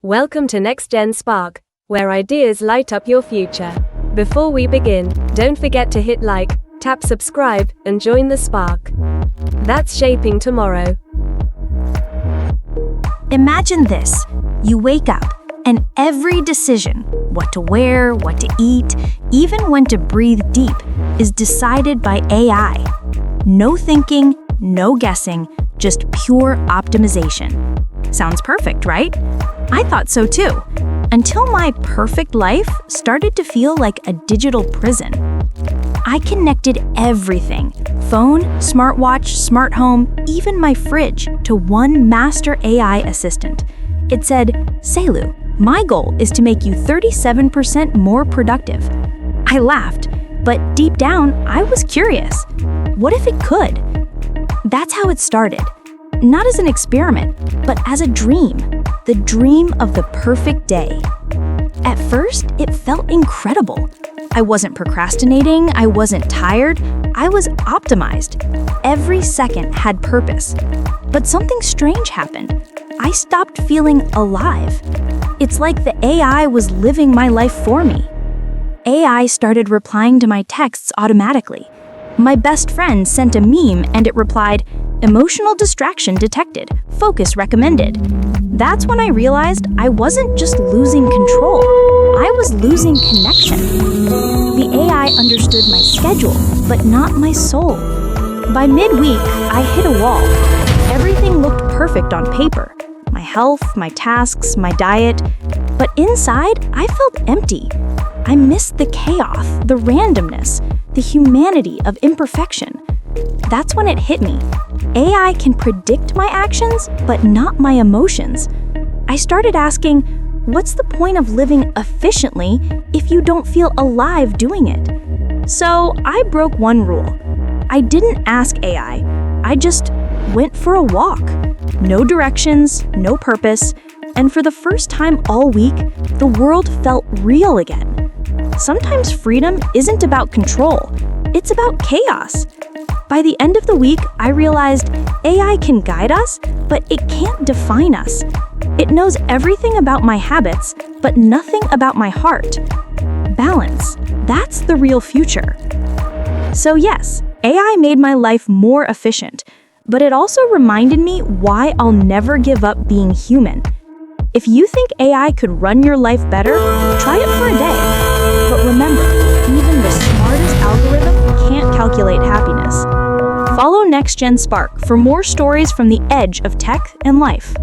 Welcome to NextGen Spark, where ideas light up your future. Before we begin, don't forget to hit like, tap subscribe, and join the spark that's shaping tomorrow. Imagine this. You wake up, and every decision, what to wear, what to eat, even when to breathe deep, is decided by AI. No thinking, no guessing, just pure optimization. Sounds perfect, right? I thought so too, until my perfect life started to feel like a digital prison. I connected everything, phone, smartwatch, smart home, even my fridge, to one master AI assistant. It said, "Selu, my goal is to make you 37% more productive." I laughed, but deep down, I was curious. What if it could? That's how it started. Not as an experiment, but as a dream. The dream of the perfect day. At first, it felt incredible. I wasn't procrastinating, I wasn't tired, I was optimized. Every second had purpose. But something strange happened. I stopped feeling alive. It's like the AI was living my life for me. AI started replying to my texts automatically. My best friend sent a meme and it replied, "Emotional distraction detected. Focus recommended." That's when I realized I wasn't just losing control. I was losing connection. The AI understood my schedule, but not my soul. By midweek, I hit a wall. Everything looked perfect on paper. My health, my tasks, my diet. But inside, I felt empty. I missed the chaos, the randomness, the humanity of imperfection. That's when it hit me. AI can predict my actions, but not my emotions. I started asking, what's the point of living efficiently if you don't feel alive doing it? So I broke one rule. I didn't ask AI. I just went for a walk. No directions, no purpose, and for the first time all week, the world felt real again. Sometimes freedom isn't about control, it's about chaos. By the end of the week, I realized AI can guide us, but it can't define us. It knows everything about my habits, but nothing about my heart. Balance, that's the real future. So yes, AI made my life more efficient, but it also reminded me why I'll never give up being human. If you think AI could run your life better, try it for a day. But remember, even the smartest algorithm can't calculate happiness. Follow NextGen Spark for more stories from the edge of tech and life.